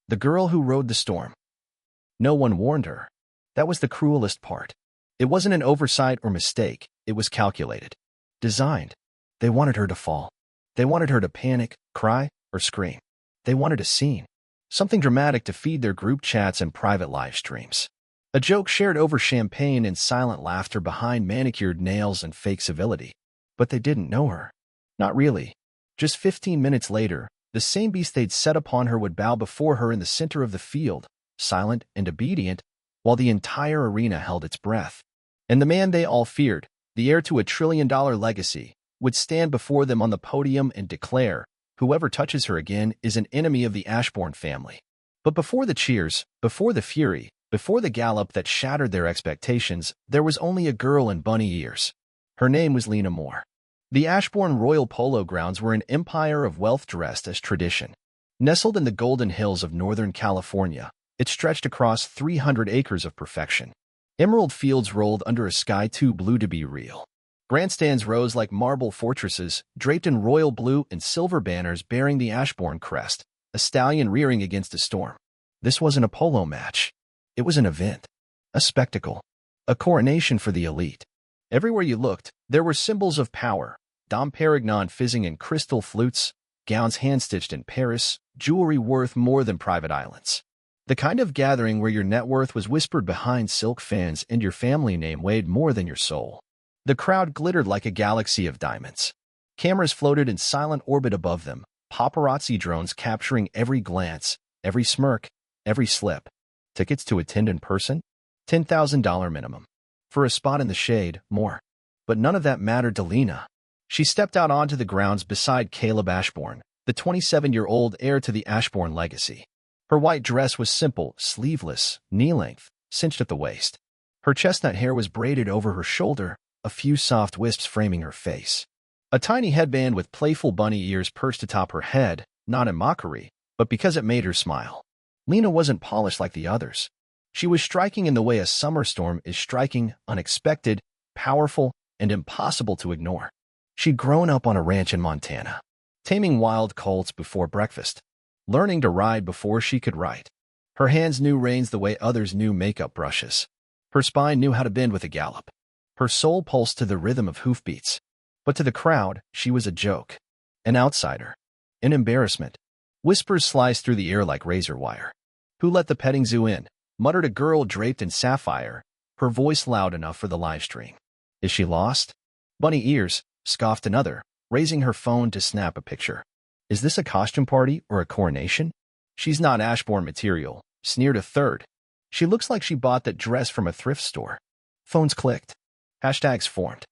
The girl who rode the storm. No one warned her. That was the cruelest part. It wasn't an oversight or mistake. It was calculated. Designed. They wanted her to fall. They wanted her to panic, cry, or scream. They wanted a scene. Something dramatic to feed their group chats and private live streams. A joke shared over champagne and silent laughter behind manicured nails and fake civility. But they didn't know her. Not really. Just 15 minutes later, the same beast they'd set upon her would bow before her in the center of the field, silent and obedient, while the entire arena held its breath. And the man they all feared, the heir to a trillion-dollar legacy, would stand before them on the podium and declare, "Whoever touches her again is an enemy of the Ashbourne family." But before the cheers, before the fury, before the gallop that shattered their expectations, there was only a girl in bunny ears. Her name was Lena Moore. The Ashbourne Royal Polo Grounds were an empire of wealth dressed as tradition. Nestled in the golden hills of Northern California, it stretched across 300 acres of perfection. Emerald fields rolled under a sky too blue to be real. Grandstands rose like marble fortresses, draped in royal blue and silver banners bearing the Ashbourne crest, a stallion rearing against a storm. This wasn't a polo match. It was an event, a spectacle, a coronation for the elite. Everywhere you looked, there were symbols of power, Dom Perignon fizzing in crystal flutes, gowns hand-stitched in Paris, jewelry worth more than private islands. The kind of gathering where your net worth was whispered behind silk fans and your family name weighed more than your soul. The crowd glittered like a galaxy of diamonds. Cameras floated in silent orbit above them, paparazzi drones capturing every glance, every smirk, every slip. Tickets to attend in person? $10,000 minimum. For a spot in the shade, more. But none of that mattered to Lena. She stepped out onto the grounds beside Caleb Ashbourne, the 27-year-old heir to the Ashbourne legacy. Her white dress was simple, sleeveless, knee-length, cinched at the waist. Her chestnut hair was braided over her shoulder, a few soft wisps framing her face. A tiny headband with playful bunny ears perched atop her head, not in mockery, but because it made her smile. Lena wasn't polished like the others. She was striking in the way a summer storm is striking, unexpected, powerful, and impossible to ignore. She'd grown up on a ranch in Montana, taming wild colts before breakfast, learning to ride before she could write. Her hands knew reins the way others knew makeup brushes. Her spine knew how to bend with a gallop. Her soul pulsed to the rhythm of hoofbeats. But to the crowd, she was a joke, an outsider, an embarrassment. Whispers sliced through the air like razor wire. "Who let the petting zoo in?" muttered a girl draped in sapphire, her voice loud enough for the live stream. "Is she lost?" "Bunny ears," scoffed another, raising her phone to snap a picture. "Is this a costume party or a coronation?" "She's not Ashbourne material," sneered a third. "She looks like she bought that dress from a thrift store." Phones clicked. Hashtags formed.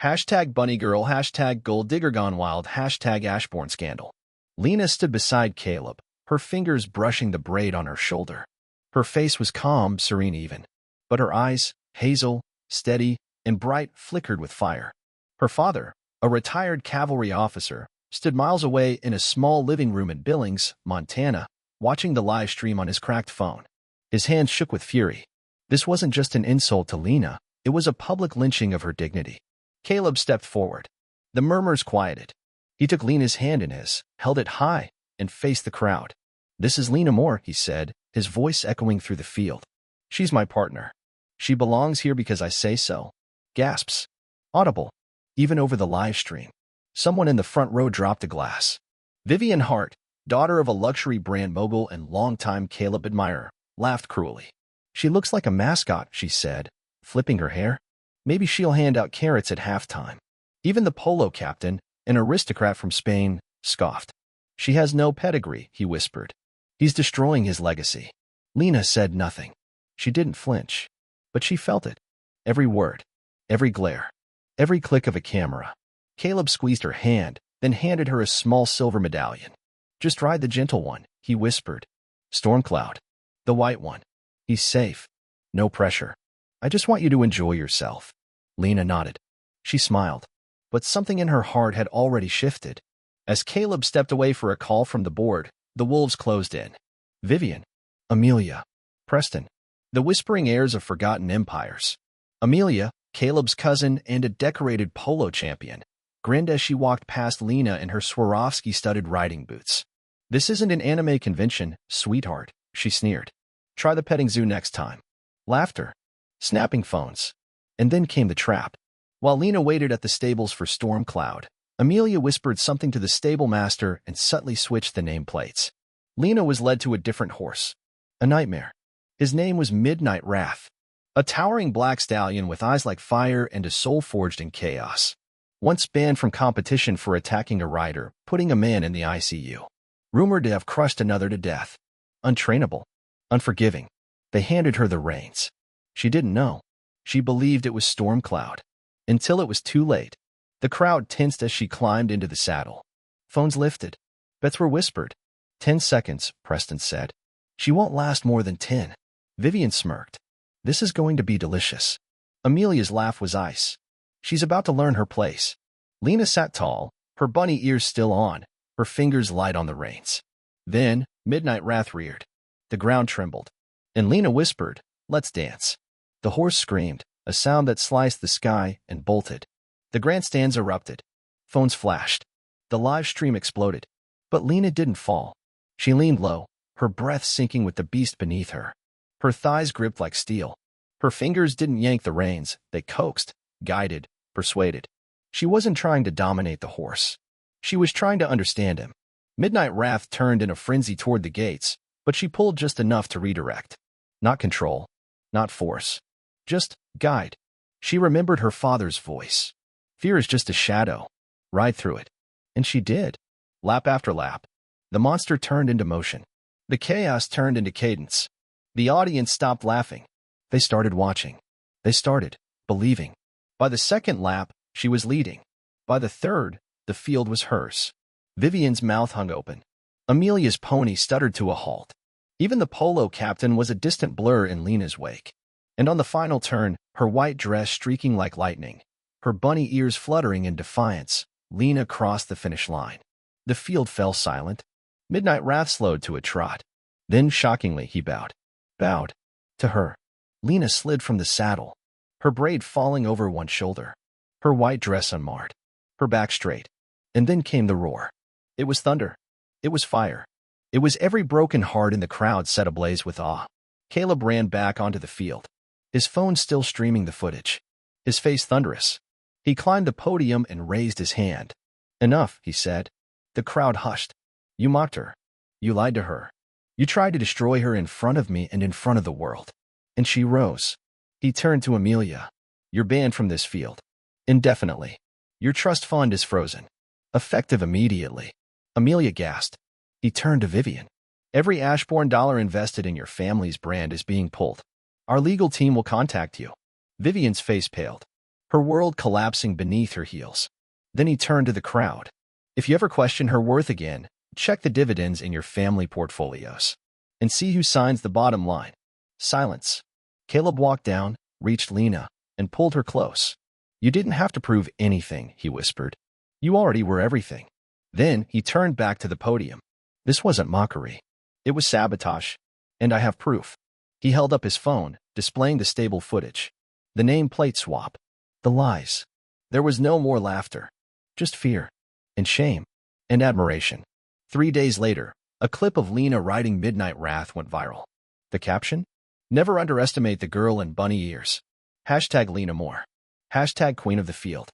Hashtag bunny girl, hashtag gold digger gone wild, hashtag Ashbourne scandal. Lena stood beside Caleb, her fingers brushing the braid on her shoulder. Her face was calm, serene even, but her eyes, hazel, steady, and bright, flickered with fire. Her father, a retired cavalry officer, stood miles away in a small living room in Billings, Montana, watching the live stream on his cracked phone. His hands shook with fury. This wasn't just an insult to Lena, it was a public lynching of her dignity. Caleb stepped forward. The murmurs quieted. He took Lena's hand in his, held it high, and faced the crowd. "This is Lena Moore," he said, his voice echoing through the field. "She's my partner. She belongs here because I say so." Gasps. Audible. Even over the live stream. Someone in the front row dropped a glass. Vivian Hart, daughter of a luxury brand mogul and longtime Caleb admirer, laughed cruelly. "She looks like a mascot," she said, flipping her hair. "Maybe she'll hand out carrots at halftime." Even the polo captain, an aristocrat from Spain, scoffed. "She has no pedigree," he whispered. "He's destroying his legacy." Lena said nothing. She didn't flinch. But she felt it. Every word. Every glare. Every click of a camera. Caleb squeezed her hand, then handed her a small silver medallion. "Just ride the gentle one," he whispered. "Stormcloud. The white one. He's safe. No pressure. I just want you to enjoy yourself." Lena nodded. She smiled. But something in her heart had already shifted. As Caleb stepped away for a call from the board, the wolves closed in. Vivian. Amelia. Preston. The whispering heirs of forgotten empires. Amelia, Caleb's cousin and a decorated polo champion, grinned as she walked past Lena in her Swarovski-studded riding boots. "This isn't an anime convention, sweetheart," She sneered. Try the petting zoo next time. Laughter. Snapping phones. And then came the trap. While Lena waited at the stables for Storm Cloud, Amelia whispered something to the stable master and subtly switched the nameplates. Lena was led to a different horse. A nightmare. His name was Midnight Wrath. A towering black stallion with eyes like fire and a soul forged in chaos. Once banned from competition for attacking a rider, putting a man in the ICU. Rumored to have crushed another to death. Untrainable. Unforgiving. They handed her the reins. She didn't know. She believed it was Storm Cloud. Until it was too late. The crowd tensed as she climbed into the saddle. Phones lifted. Bets were whispered. 10 seconds, Preston said. She won't last more than 10. Vivian smirked. This is going to be delicious. Amelia's laugh was ice. She's about to learn her place. Lena sat tall, her bunny ears still on, her fingers light on the reins. Then, Midnight Wrath reared. The ground trembled. And Lena whispered, "Let's dance." The horse screamed, a sound that sliced the sky, and bolted. The grandstands erupted. Phones flashed. The live stream exploded. But Lena didn't fall. She leaned low, her breath sinking with the beast beneath her. Her thighs gripped like steel. Her fingers didn't yank the reins, they coaxed, guided, persuaded. She wasn't trying to dominate the horse. She was trying to understand him. Midnight Wrath turned in a frenzy toward the gates, but she pulled just enough to redirect. Not control, not force. Just guide. She remembered her father's voice. Fear is just a shadow. Ride through it. And she did. Lap after lap. The monster turned into motion. The chaos turned into cadence. The audience stopped laughing. They started watching. They started believing. By the second lap, she was leading. By the third, the field was hers. Vivian's mouth hung open. Amelia's pony stuttered to a halt. Even the polo captain was a distant blur in Lena's wake. And on the final turn, her white dress streaking like lightning, her bunny ears fluttering in defiance, Lena crossed the finish line. The field fell silent. Midnight Wrath slowed to a trot. Then, shockingly, he bowed. Bowed. To her. Lena slid from the saddle, her braid falling over one shoulder, her white dress unmarred, her back straight. And then came the roar. It was thunder. It was fire. It was every broken heart in the crowd set ablaze with awe. Caleb ran back onto the field, his phone still streaming the footage, his face thunderous. He climbed the podium and raised his hand. Enough, he said. The crowd hushed. You mocked her. You lied to her. You tried to destroy her in front of me and in front of the world. And she rose. He turned to Amelia. You're banned from this field. Indefinitely. Your trust fund is frozen. Effective immediately. Amelia gasped. He turned to Vivian. Every Ashbourne dollar invested in your family's brand is being pulled. Our legal team will contact you. Vivian's face paled, her world collapsing beneath her heels. Then he turned to the crowd. If you ever question her worth again, check the dividends in your family portfolios. And see who signs the bottom line. Silence. Caleb walked down, reached Lena, and pulled her close. You didn't have to prove anything, he whispered. You already were everything. Then he turned back to the podium. This wasn't mockery. It was sabotage. And I have proof. He held up his phone, displaying the stable footage. The nameplate swap. The lies. There was no more laughter. Just fear. And shame. And admiration. 3 days later, a clip of Lena riding Midnight Wrath went viral. The caption? Never underestimate the girl in bunny ears. Hashtag Lena Moore. Hashtag Queen of the Field.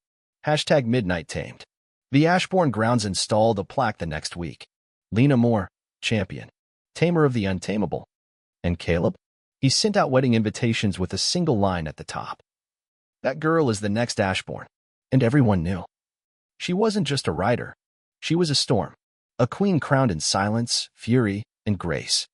Hashtag Midnight Tamed. The Ashbourne grounds installed a plaque the next week. Lena Moore, champion. Tamer of the untamable. And Caleb? He sent out wedding invitations with a single line at the top. That girl is the next Ashbourne. And everyone knew. She wasn't just a rider. She was a storm. A queen crowned in silence, fury, and grace.